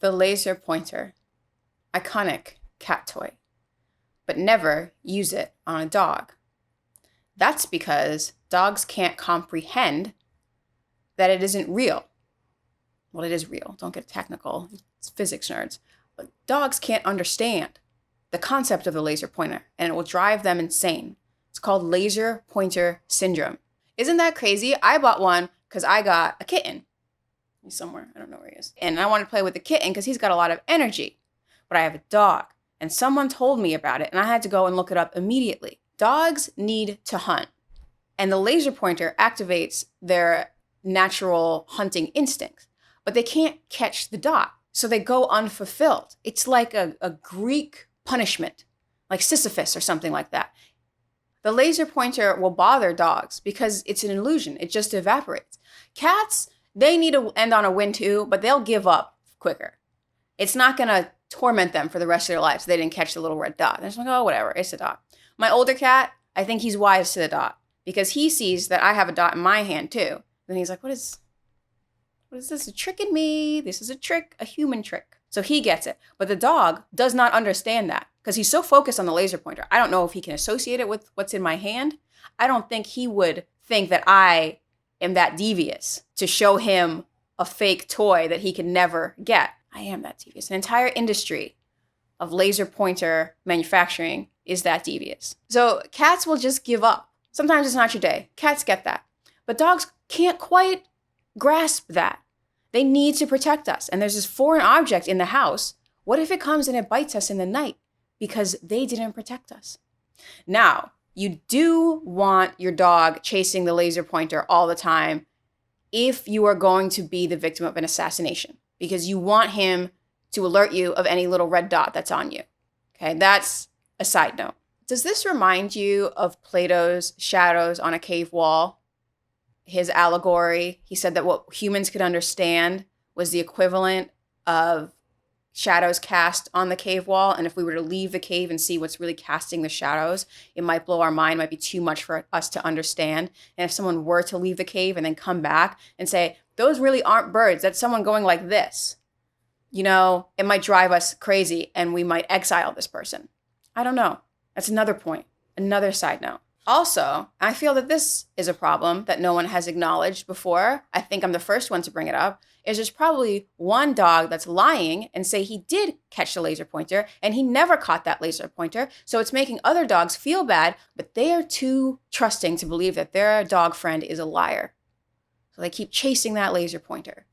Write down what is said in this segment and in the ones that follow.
The laser pointer. Iconic cat toy. But never use it on a dog. That's because dogs can't comprehend that it isn't real. Well, it is real. Don't get technical. It's physics nerds. But dogs can't understand the concept of the laser pointer, and it will drive them insane. It's called laser pointer syndrome. Isn't that crazy? I bought one because I got a kitten. He's somewhere. I don't know where he is. And I wanted to play with the kitten because he's got a lot of energy. But I have a dog, and someone told me about it, and I had to go and look it up immediately. Dogs need to hunt, and the laser pointer activates their natural hunting instincts, but they can't catch the dot, so they go unfulfilled. It's like a Greek punishment, like Sisyphus or something like that. The laser pointer will bother dogs because it's an illusion. It just evaporates. Cats, they need to end on a win too, but they'll give up quicker. It's not going to torment them for the rest of their lives. They didn't catch the little red dot. They're just like, oh, whatever, it's a dot. My older cat, I think he's wise to the dot because he sees that I have a dot in my hand too. And he's like, what is this? A trick in me? This is a trick, a human trick. So he gets it. But the dog does not understand that because he's so focused on the laser pointer. I don't know if he can associate it with what's in my hand. I don't think he would think that I am that devious to show him a fake toy that he can never get. I am that devious. An entire industry of laser pointer manufacturing is that devious. So cats will just give up. Sometimes it's not your day. Cats get that. But dogs can't quite grasp that. They need to protect us. And there's this foreign object in the house. What if it comes and it bites us in the night because they didn't protect us? Now, you do want your dog chasing the laser pointer all the time if you are going to be the victim of an assassination, because you want him to alert you of any little red dot that's on you. Okay, that's a side note. Does this remind you of Plato's shadows on a cave wall? His allegory, he said that what humans could understand was the equivalent of shadows cast on the cave wall. And if we were to leave the cave and see what's really casting the shadows, it might blow our mind, might be too much for us to understand. And if someone were to leave the cave and then come back and say, those really aren't birds, that's someone going like this, you know, it might drive us crazy and we might exile this person. I don't know. That's another point, another side note. Also, I feel that this is a problem that no one has acknowledged before. I think I'm the first one to bring it up. Is there's probably one dog that's lying and say he did catch the laser pointer and he never caught that laser pointer. So it's making other dogs feel bad, but they are too trusting to believe that their dog friend is a liar. So they keep chasing that laser pointer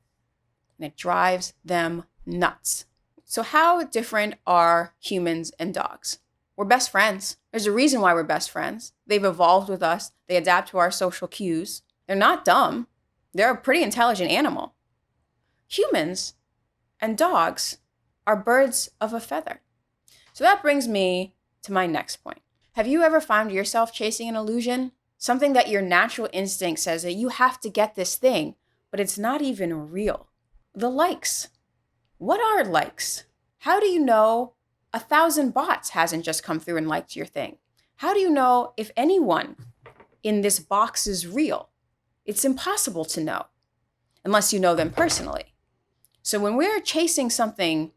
and it drives them nuts. So how different are humans and dogs? We're best friends. There's a reason why we're best friends. They've evolved with us. They adapt to our social cues. They're not dumb. They're a pretty intelligent animal. Humans and dogs are birds of a feather. So that brings me to my next point. Have you ever found yourself chasing an illusion? Something that your natural instinct says that you have to get this thing, but it's not even real. The likes. What are likes? How do you know 1,000 bots hasn't just come through and liked your thing? How do you know if anyone in this box is real? It's impossible to know unless you know them personally. So when we're chasing something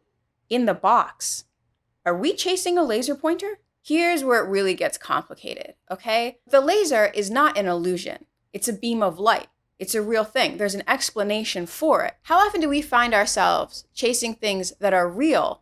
in the box, are we chasing a laser pointer? Here's where it really gets complicated, okay? The laser is not an illusion. It's a beam of light. It's a real thing. There's an explanation for it. How often do we find ourselves chasing things that are real,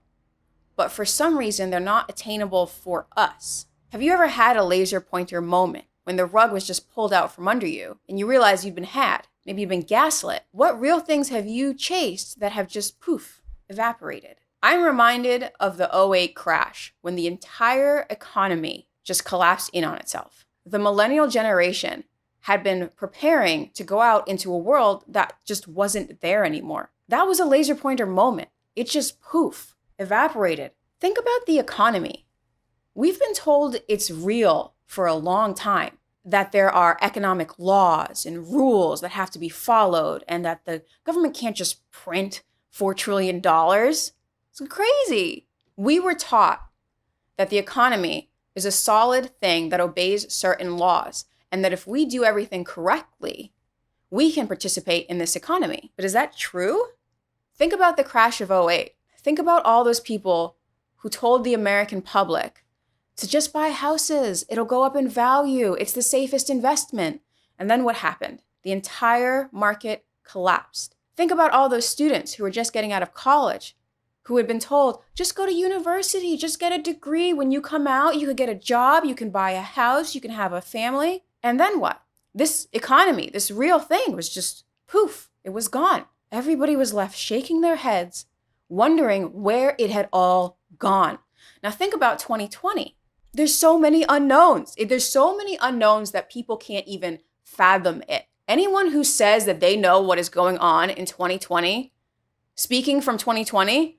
but for some reason, they're not attainable for us? Have you ever had a laser pointer moment when the rug was just pulled out from under you and you realize you've been had? Maybe you've been gaslit. What real things have you chased that have just poof, evaporated? I'm reminded of the '08 crash when the entire economy just collapsed in on itself. The millennial generation had been preparing to go out into a world that just wasn't there anymore. That was a laser pointer moment. It just poof, evaporated. Think about the economy. We've been told it's real for a long time, that there are economic laws and rules that have to be followed and that the government can't just print $4 trillion. It's crazy. We were taught that the economy is a solid thing that obeys certain laws and that if we do everything correctly, we can participate in this economy. But is that true? Think about the crash of '08. Think about all those people who told the American public to just buy houses. It'll go up in value. It's the safest investment. And then what happened? The entire market collapsed. Think about all those students who were just getting out of college, who had been told, just go to university, just get a degree. When you come out, you could get a job, you can buy a house, you can have a family. And then what? This economy, this real thing was just poof, it was gone. Everybody was left shaking their heads, wondering where it had all gone. Now think about 2020. There's so many unknowns. There's so many unknowns that people can't even fathom it. Anyone who says that they know what is going on in 2020, speaking from 2020,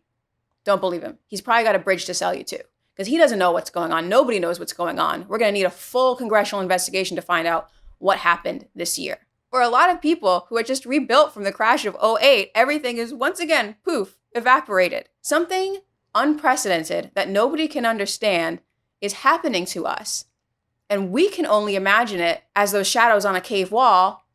don't believe him. He's probably got a bridge to sell you to, because he doesn't know what's going on. Nobody knows what's going on. We're going to need a full congressional investigation to find out what happened this year. For a lot of people who had just rebuilt from the crash of '08, everything is once again, poof, evaporated. Something unprecedented that nobody can understand is happening to us. And we can only imagine it as those shadows on a cave wall,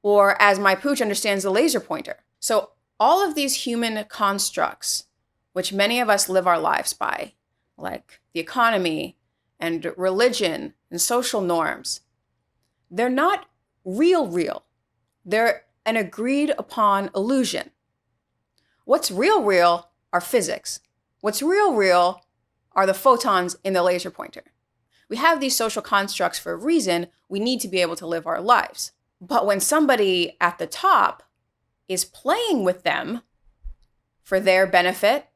or as my pooch understands the laser pointer. So all of these human constructs, which many of us live our lives by, like the economy and religion and social norms, they're not real. They're an agreed upon illusion. What's real are physics. What's real are the photons in the laser pointer. We have these social constructs for a reason. We need to be able to live our lives. But when somebody at the top is playing with them for their benefit,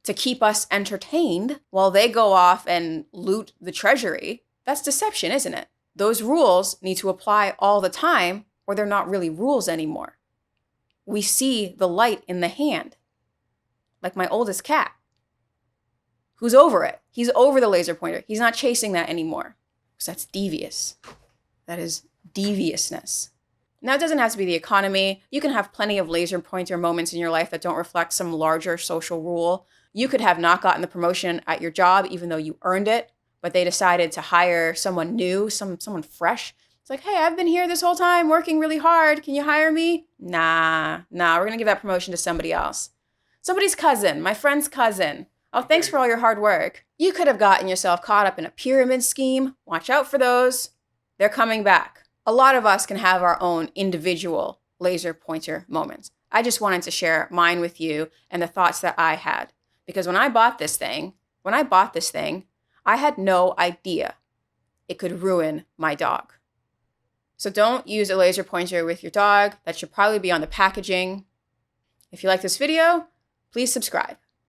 to keep us entertained while they go off and loot the treasury, that's deception, isn't it? Those rules need to apply all the time, or they're not really rules anymore. We see the light in the hand, like my oldest cat, who's over it. He's over the laser pointer. He's not chasing that anymore. So that's devious. That is deviousness. Now, it doesn't have to be the economy. You can have plenty of laser pointer moments in your life that don't reflect some larger social rule. You could have not gotten the promotion at your job, even though you earned it, but they decided to hire someone new, someone fresh. It's like, hey, I've been here this whole time working really hard. Can you hire me? Nah, we're going to give that promotion to somebody else. Somebody's cousin, my friend's cousin. Oh, thanks for all your hard work. You could have gotten yourself caught up in a pyramid scheme. Watch out for those. They're coming back. A lot of us can have our own individual laser pointer moments. I just wanted to share mine with you and the thoughts that I had. Because when I bought this thing, I had no idea it could ruin my dog. So don't use a laser pointer with your dog. That should probably be on the packaging. If you like this video, please subscribe.